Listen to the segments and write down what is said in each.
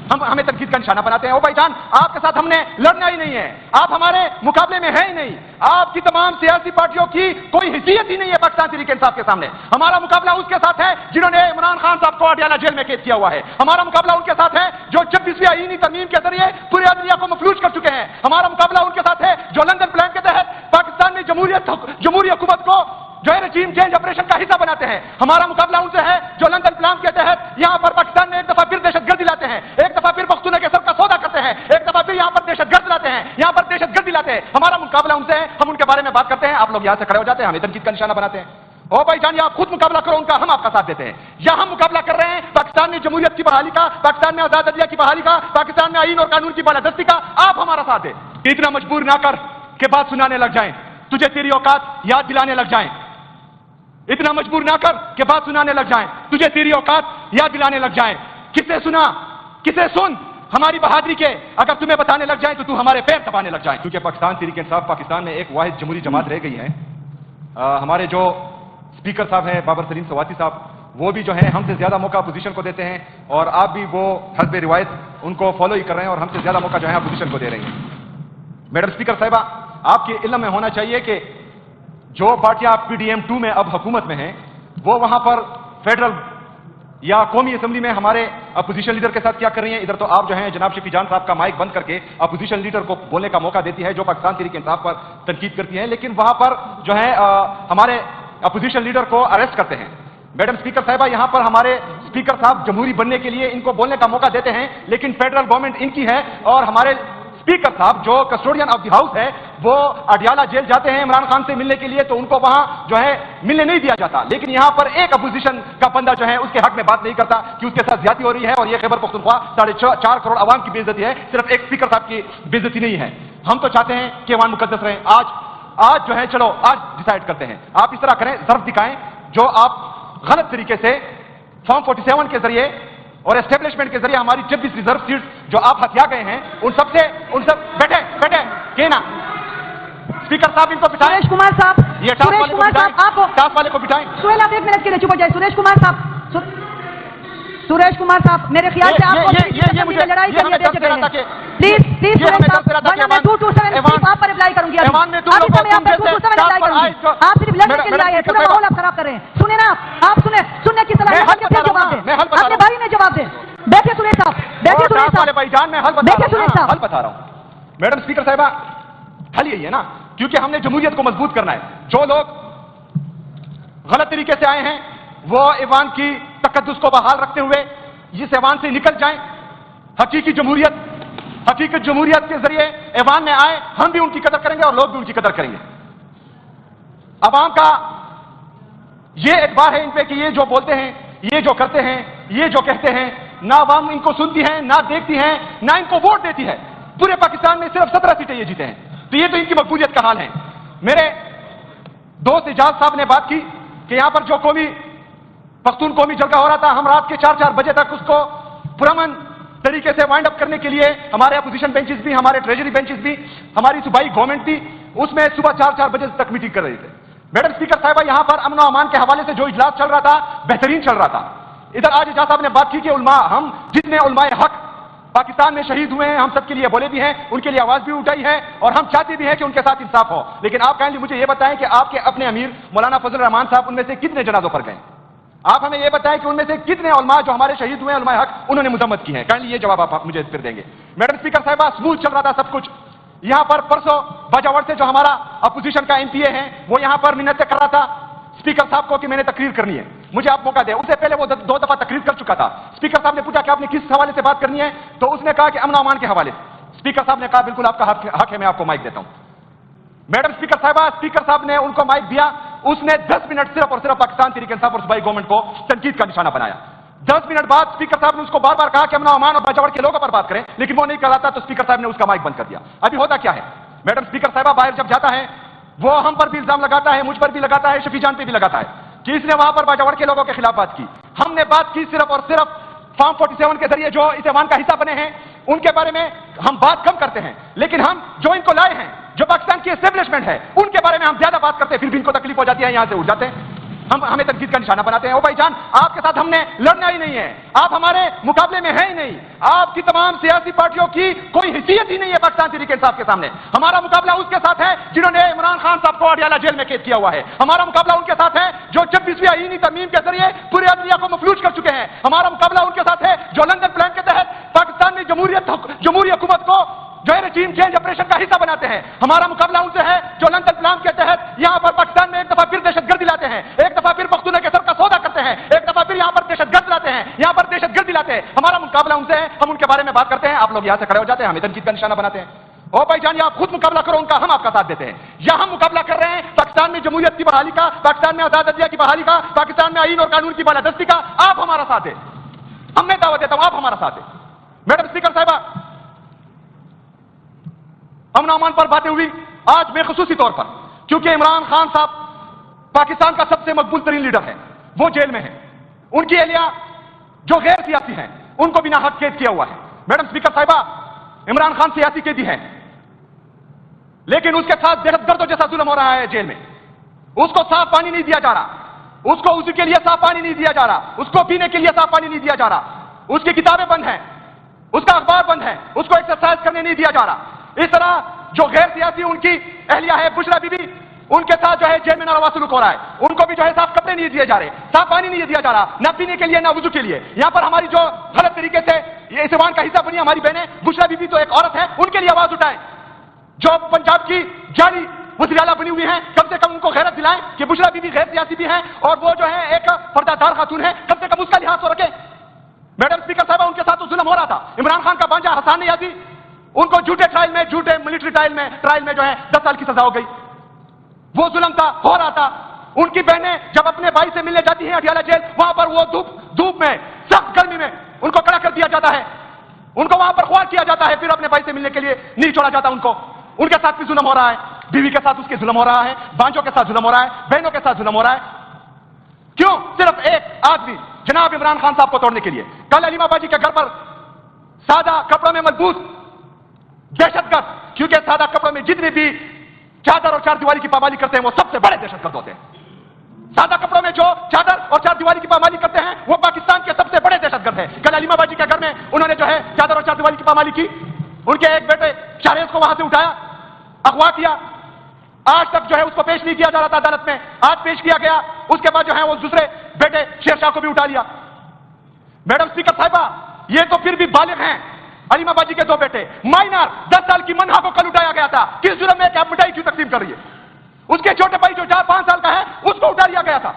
हमें तनकीद का निशाना बनाते हैं। ओ भाईजान, आपके साथ हमने लड़ना ही नहीं है, आप हमारे मुकाबले में है ही नहीं, आपकी तमाम सियासी पार्टियों की कोई हैसियत ही नहीं है पाकिस्तान तहरीक इंसाफ के सामने। हमारा मुकाबला उसके साथ है जिन्होंने इमरान खान साहब को अडियाला जेल में कैद किया हुआ है। हमारा मुकाबला उनके साथ है जो 26वीं आईनी तरमीम के जरिए पूरे दुनिया को मफलूज कर चुके हैं। हमारा मुकाबला उनके साथ है जो लंदन प्लान के तहत पाकिस्तान में जमहूरी हुकूमत को जो है रजीम चेंज ऑपरेशन का हिस्सा बनाते हैं। हमारा मुकाबला उनसे है जो लंदन प्लान के तहत यहां पर पाकिस्तान में एक दफा फिर दहशतगर्दी लाते हैं, एक दफा फिर पख्तूनों के सर का सौदा करते हैं, एक दफा फिर यहां पर दहशतगर्द लाते हैं, यहां पर दहशतगर्दी लाते हैं। हमारा मुकाबला उनसे है, हम उनके बारे में बात करते हैं, आप लोग यहां से खड़े हो जाते हैं, हमें तनकीद का निशाना बनाते हैं। ओ भाई जानिए, आप खुद मुकाबला करो उनका, हम आपका साथ देते हैं। यहां हम मुकाबला कर रहे हैं पाकिस्तान में जमहूरियत की बहाली का, पाकिस्तान में आजाद अदलिया की बहाली का, पाकिस्तान में आईन और कानून की बालादस्ती का। आप हमारा साथ दें। इतना मजबूर ना कर के बात सुनाने लग जाएं, तुझे तेरी औकात याद दिलाने लग जाएं। इतना मजबूर ना कर के बात सुनाने लग जाएं, तुझे तेरी औकात याद दिलाने लग जाएं। किसे सुना, किसे सुन हमारी बहादुरी के, अगर तुम्हें बताने लग जाए तो तू हमारे पैर दबाने लग जाए। क्योंकि पाकिस्तान तहरीक इंसाफ पाकिस्तान में एक वाहिद जमहूरी जमात रह गई है। हमारे जो स्पीकर साहब हैं बाबर सलीम सवाती साहब, वो भी जो है हमसे ज्यादा मौका अपोजिशन को देते हैं, और आप भी वो हस्ब रिवायत उनको फॉलो ही कर रहे हैं और हमसे ज्यादा मौका जो है अपोजिशन को दे रही हैं। मैडम स्पीकर साहिबा, आपके इल्म में होना चाहिए कि जो पार्टियां पीडीएम 2 में अब हुकूमत में हैं, वो वहां पर फेडरल या कौमी असेंबली में हमारे अपोजिशन लीडर के साथ क्या कर रही हैं। इधर तो आप जो है जनाब शफी जान साहब का माइक बंद करके अपोजिशन लीडर को बोलने का मौका देती है जो पाकिस्तान तहरीक इंसाफ पर तनकीद करती है, लेकिन वहां पर जो है हमारे अपोजिशन लीडर को अरेस्ट करते हैं। मैडम स्पीकर साहिबा, यहां पर हमारे स्पीकर साहब जमहूरी बनने के लिए इनको बोलने का मौका देते हैं, लेकिन फेडरल गवर्नमेंट इनकी है और हमारे स्पीकर साहब जो कस्टोडियन ऑफ द हाउस है वो अडियाला जेल जाते हैं इमरान खान से मिलने के लिए, तो उनको वहां जो है मिलने नहीं दिया जाता। लेकिन यहां पर एक अपोजिशन का बंदा जो है उसके हक में बात नहीं करता कि उसके साथ ज्यादती हो रही है, और ये खैबर पख्तूनख्वा 4.5 करोड़ आवाम की बेइज्जती है, सिर्फ एक स्पीकर साहब की बेइज्जती नहीं है। हम तो चाहते हैं कि ऐवान मुकद्दस रहे। आज जो है चलो आज डिसाइड करते हैं, आप इस तरह करें, ज़र्फ दिखाएं जो आप गलत तरीके से फॉर्म 47 के जरिए और एस्टेब्लिशमेंट के जरिए हमारी 26 रिजर्व सीट्स जो आप हथिया गए हैं उन सब बैठे के ना स्पीकर साहब इनको बिठाएं। सुरेश कुमार साहब, ये सुरेश कुमार साहब, आप टास्क वाले को बिठाएं। सुहेल, आप 1 मिनट के लिए चुप हो जाए। सुरेश कुमार साहब, सुरेश कुमार साहब, मेरे ख्याल से आपको मुझे लड़ाई के लिए देखे गए हैं। प्लीज सुरेश साहब, वरना मैं 227 आप पर अप्लाई करूंगी। अभी आप 227 अप्लाई करूंगी। आप सिर्फ लड़ने के लिए आए हैं, पूरा माहौल आप खराब कर रहे हैं। सुने ना आप सुनने की सलाह फिर जवाब दें, अपने भाई ने जवाब दें। बैठे सुरेश साहब, बैठे सुरेश साहब, भाईजान मैं बैठे सुरेश साहब, हल बता रहा हूं। मैडम स्पीकर साहिबा, हल यही है ना, क्योंकि हमने जमहूरियत को मजबूत करना है। जो लोग गलत तरीके से आए हैं वो ऐवान की तकद्दुस को बहाल रखते हुए इस ऐवान से निकल जाएं। हकीकी जमहूरियत के जरिए ऐवान में आए, हम भी उनकी कदर करेंगे और लोग भी उनकी कदर करेंगे। अवाम का ये एतबार है इन पे कि ये जो बोलते हैं, ये जो करते हैं, ये जो कहते हैं, ना अवाम इनको सुनती है, ना देखती है, ना इनको वोट देती है। पूरे पाकिस्तान में सिर्फ 17 सीटें ये जीते हैं, तो ये तो इनकी मकबूलियत का हाल है। मेरे दोस्त इजाज साहब ने बात की कि यहां पर जो पख्तून कौमी जलगा हो रहा था, हम रात के 4-4 बजे तक उसको पुरअमन तरीके से वाइंड अप करने के लिए हमारे अपोजिशन बेंचेस भी, हमारे ट्रेजरी बेंचेस भी, हमारी सूबाई गवर्नमेंट भी उसमें सुबह 4-4 बजे तक मीटिंग कर रहे थे। मैडम स्पीकर साहिबा, यहां पर अमन और अमान के हवाले से जो इजलास चल रहा था बेहतरीन चल रहा था। इधर आज इजाज साहब ने बात की कि उलमा, हम जितने उलमाए हक पाकिस्तान में शहीद हुए हैं हम सबके लिए बोले भी हैं, उनके लिए आवाज भी उठाई है और हम चाहते भी हैं कि उनके साथ इंसाफ हो। लेकिन आप काइंडली मुझे यह बताएं कि आपके अपने अमीर मौलाना फजल रहमान साहब उनमें से कितने जनाजों पर गए? आप हमें यह बताएं कि उनमें से कितने उलमा जो हमारे शहीद हुए हैं उलमाए हक उन्होंने मुजम्मत की है? काइंडली ये जवाब आप मुझे फिर देंगे। मैडम स्पीकर साहिबा, स्मूथ चल रहा था सब कुछ। यहां पर परसों बाजावर से जो हमारा अपोजिशन का एमपीए है वो यहां पर मिन्नतें कर रहा था स्पीकर साहब को कि मैंने तकरीर करनी है, मुझे आप मौका दें। उससे पहले वो 2 दफा तकरीर कर चुका था। स्पीकर साहब ने पूछा कि आपने किस हवाले से बात करनी है, तो उसने कहा कि अमन अमान के हवाले से। स्पीकर साहब ने कहा बिल्कुल आपका हक है, मैं आपको माइक देता हूं। मैडम स्पीकर साहिबा, स्पीकर साहब ने उनको माइक दिया, उसने 10 मिनट सिर्फ और सिर्फ पाकिस्तान तहरीक इंसाफ और सूबाई गवर्नमेंट को तनकीद का निशाना बनाया। 10 मिनट बाद स्पीकर साहब ने उसको बार बार कहा कि अमन अमान और बाजावर के लोगों पर बात करें, लेकिन वो नहीं कर रहा था, तो स्पीकर साहब ने उसका माइक बंद कर दिया। अभी होता क्या है, मैडम स्पीकर साहिबा बाहर जब जाता है वो हम पर भी इल्जाम लगाता है, मुझ पर भी लगाता है, शफी जान पे भी लगाता है कि इसने वहां पर बाजावर के लोगों के खिलाफ बात की। हमने बात की सिर्फ और सिर्फ फॉर्म 47 के जरिए जो इस ऐवान का हिस्सा बने हैं उनके बारे में हम बात कम करते हैं, लेकिन हम जो इनको लाए हैं, जो पाकिस्तान की एस्टेब्लिशमेंट है, उनके बारे में हम ज्यादा बात करते हैं। फिर भी इनको तकलीफ हो जाती है, यहां से उठ जाते हैं। ہمیں تنقید کا نشانہ بناتے ہیں. او بھائی جان, آپ کے ساتھ ہم نے لڑنا ہی نہیں ہے, آپ ہمارے مقابلے میں ہیں ہی نہیں. آپ کی تمام سیاسی پارٹیوں کی کوئی حیثیت ہی نہیں ہے پاکستان تحریک انصاف کے سامنے. ہمارا مقابلہ اس کے ساتھ ہے جنہوں نے عمران خان صاحب کو اڈیالہ جیل میں قید کیا ہوا ہے. ہمارا مقابلہ ان کے ساتھ ہے جو 26ویں آئینی ترمیم کے ذریعے پورے عدلیہ کو مفلوج کر چکے ہیں. ہمارا مقابلہ ان کے ساتھ ہے جو لندن پلان کے تحت پاکستان میں جمہوری حکومت کو جو ہے رجیم چینج آپریشن کا حصہ بناتے ہیں. ہمارا مقابلہ ان سے ہے جو لندن پلان کے تحت یہاں پر پاکستان میں ایک دفعہ پھر دہشت گردی لاتے ہیں, ایک دفعہ پھر پختونوں کے سر کا سودا کرتے ہیں, ایک دفعہ پھر یہاں پر دہشت گرد لاتے ہیں, یہاں پر دہشت گردی لاتے ہیں. ہمارا مقابلہ ان سے ہے, ہم ان کے بارے میں بات کرتے ہیں, آپ لوگ یہاں سے کھڑے ہو جاتے ہیں, ہمیں تنقید کا نشانہ بناتے ہیں. او بھائی جان, آپ خود مقابلہ کرو ان کا, ہم آپ کا ساتھ دیتے ہیں. یہاں ہم مقابلہ کر رہے ہیں پاکستان میں جمہوریت کی بحالی کا, پاکستان میں آزاد عدلیہ کی بحالی کا, پاکستان میں آئین اور قانون کی بالادستی کا. آپ ہمارا ساتھ دیں, ہم میں دعوت دیتا ہوں, آپ ہمارا ساتھ دیں. میڈم اسپیکر صاحبہ, امن و امان پر باتیں ہوئی آج میں خصوصی طور پر, کیونکہ عمران خان صاحب پاکستان کا سب سے مقبول ترین لیڈر ہے, وہ جیل میں ہیں. ان کی اہلیہ جو غیر سیاسی ہیں ان کو بنا حق قید کیا ہوا ہے. میڈم اسپیکر صاحبہ, عمران خان سیاسی قیدی ہے, لیکن اس کے ساتھ دہشت گردوں جیسا ظلم ہو رہا ہے جیل میں. اس کو صاف پانی نہیں دیا جا رہا, اس کو وضو کے لیے صاف پانی نہیں دیا جا رہا, اس کو پینے کے لیے صاف پانی نہیں دیا جا رہا, اس کی کتابیں بند ہیں, اس کا اخبار بند ہے, اس کو ایکسرسائز کرنے نہیں دیا جا رہا. اس طرح جو غیر سیاسی ان کی اہلیہ ہے بشرا بی بی, ان کے ساتھ جو ہے جیل میں ناروا سلوک ہو رہا ہے. ان کو بھی جو ہے صاف کپڑے نہیں دیے جا رہے, صاف پانی نہیں دیا جا رہا, نہ پینے کے لیے نہ وضو کے لیے. یہاں پر ہماری جو غلط طریقے سے یہ اس ایوان کا حصہ بنی ہماری بہنیں, بشرا بی بی تو ایک عورت ہے, ان کے لیے آواز اٹھائیں. جو پنجاب کی جاری وزیر اعلیٰ بنی ہوئی ہیں, کم سے کم ان کو غیرت دلائیں کہ بشرا بی بی غیر سیاسی بھی ہیں اور وہ جو ہے ایک پردہ دار خاتون ہے, کم سے کم اس کا لحاظ تو رکھیں. میڈم اسپیکر صاحبہ, ان کے ساتھ تو ظلم ہو رہا تھا. عمران خان کا بانجا حسان نیازی, ان کو جھوٹے ٹرائل میں, جھوٹے ملٹری ٹرائل میں جو ہے 10 سال کی سزا ہو گئی. وہ ظلم تھا, ہو رہا تھا. ان کی بہنیں جب اپنے بھائی سے ملنے جاتی ہیں اڈیالہ جیل, وہاں پر وہ دھوپ میں, سخت گرمی میں ان کو کھڑا کر دیا جاتا ہے, ان کو وہاں پر خوار کیا جاتا ہے, پھر اپنے بھائی سے ملنے کے لیے نہیں چھوڑا جاتا ان کو. ان کے ساتھ بھی ظلم ہو رہا ہے, بیوی کے ساتھ اس کے ظلم ہو رہا ہے, بانجوں کے ساتھ ظلم ہو رہا ہے, بہنوں کے ساتھ ظلم ہو رہا ہے. کیوں؟ صرف ایک آدمی جناب عمران خان صاحب کو توڑنے کے لیے. کل علیم آبا جی کے گھر پر سادہ کپڑوں میں ملبوس دہشت گرد, کیونکہ سادہ کپڑوں میں جتنے بھی چادر اور چار دیواری کی پابندی کرتے ہیں وہ سب سے بڑے دہشت گرد ہوتے ہیں. سادہ کپڑوں میں جو چادر اور چار دیواری کی پابندی کرتے ہیں وہ پاکستان کے سب سے بڑے دہشت گرد ہیں. کل علیم آبا جی کے گھر میں انہوں نے جو ہے چادر اور چار دیواری کی پابندی کی, ان کے ایک بیٹے شاہریز کو وہاں سے اٹھایا, اغوا کیا. آج تک جو ہے اس کو پیش نہیں کیا جا رہا تھا عدالت میں, آج پیش کیا گیا. اس کے بعد جو ہے وہ دوسرے بیٹے شیر شاہ کو بھی اٹھا لیا. میڈم اسپیکر صاحبہ, یہ تو پھر بھی بالغ ہیں. علیم آبا جی کے 2 بیٹے مائنر 10 سال کی منہا کو کل اٹھایا گیا تھا. کس جرم میں کہ آپ مٹائی کیوں تقسیم کر رہی ہے؟ اس کے چھوٹے بھائی جو 4-5 سال کا ہے اس کو اٹھا لیا گیا تھا.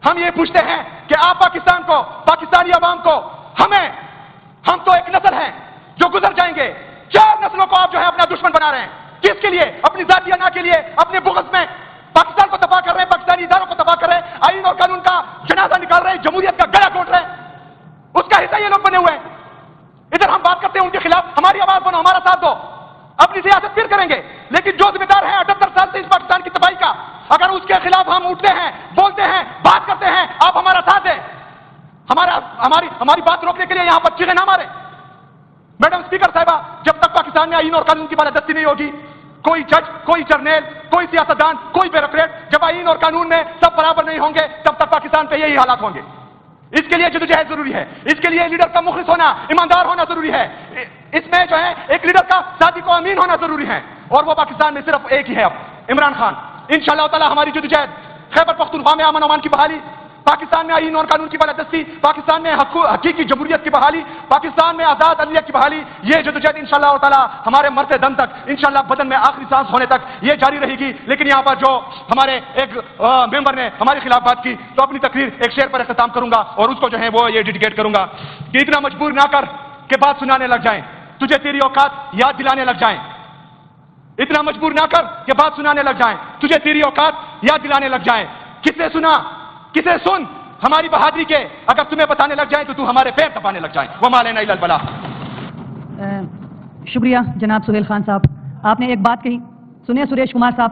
ہم یہ پوچھتے ہیں کہ آپ پاکستان کو, پاکستانی عوام کو, ہم تو ایک نسل ہیں جو گزر جائیں گے, 4 نسلوں کو آپ جو ہے اپنا دشمن بنا رہے ہیں. کس کے لیے؟ اپنی ذاتی انا کے لیے, اپنے بغض میں پاکستان کو تباہ کر رہے ہیں, پاکستانی اداروں کو تباہ کر رہے ہیں, آئین اور قانون کا جنازہ نکال رہے ہیں, جمہوریت کا گلا گھونٹ رہے ہیں. اس کا حصہ یہ لوگ بنے ہوئے ہیں. ادھر ہم بات کرتے ہیں ان کے خلاف, ہماری آواز بنو, ہمارا ساتھ دو, اپنی سیاست پھر کریں گے. لیکن جو ذمہ دار ہے 78 سال سے اس پاکستان کی تباہی کا, اگر اس کے خلاف ہم اٹھتے ہیں, بولتے ہیں, بات کرتے ہیں, آپ ہمارا ساتھ دیں. ہماری بات روکنے کے لیے یہاں پر چیخیں نہ مارے. میڈم اسپیکر صاحبہ, جب تک پاکستان میں آئین اور قانون کی بالادستی نہیں ہوگی, کوئی جج, کوئی جرنیل, کوئی سیاستدان, کوئی بیوروکریٹ, جب آئین اور قانون میں سب برابر نہیں ہوں گے تب تک پاکستان پہ یہی حالات ہوں گے. اس کے لیے جدوجہد ضروری ہے, اس کے لیے لیڈر کا مخلص ہونا, ایماندار ہونا ضروری ہے. اس میں جو ہے ایک لیڈر کا صادق و امین ہونا ضروری ہے, اور وہ پاکستان میں صرف ایک ہی ہے اب, عمران خان. انشاءاللہ تعالی ہماری جدوجہد خیبر پختونخوا میں امن و امان کی بحالی, پاکستان میں آئین اور قانون کی بالادستی, پاکستان میں حقیقی جمہوریت کی بحالی, پاکستان میں آزاد عدلیہ کی بحالی, یہ جدوجہد انشاءاللہ تعالی ہمارے مرتے دم تک, انشاءاللہ بدن میں آخری سانس ہونے تک یہ جاری رہے گی. لیکن یہاں پر جو ہمارے ایک ممبر نے ہمارے خلاف بات کی, تو اپنی تقریر ایک شعر پر اختتام کروں گا اور اس کو جو ہے وہ یہ ڈیڈیکیٹ کروں گا کہ اتنا مجبور نہ کر کہ بات سنانے لگ جائیں, تجھے تیری اوقات یاد دلانے لگ جائیں. اتنا مجبور نہ کر کہ بات سنانے لگ جائیں, تجھے تیری اوقات یاد دلانے لگ جائیں. کسے سنا, کسے سن ہماری بہادری کے, اگر تمہیں بتانے لگ جائیں تو ہمارے پیر دبانے لگ جائیں. وما علینا الا البلاغ. شکریہ جناب سہیل خان صاحب, آپ نے ایک بات کہی. سنیے سریش کمار صاحب.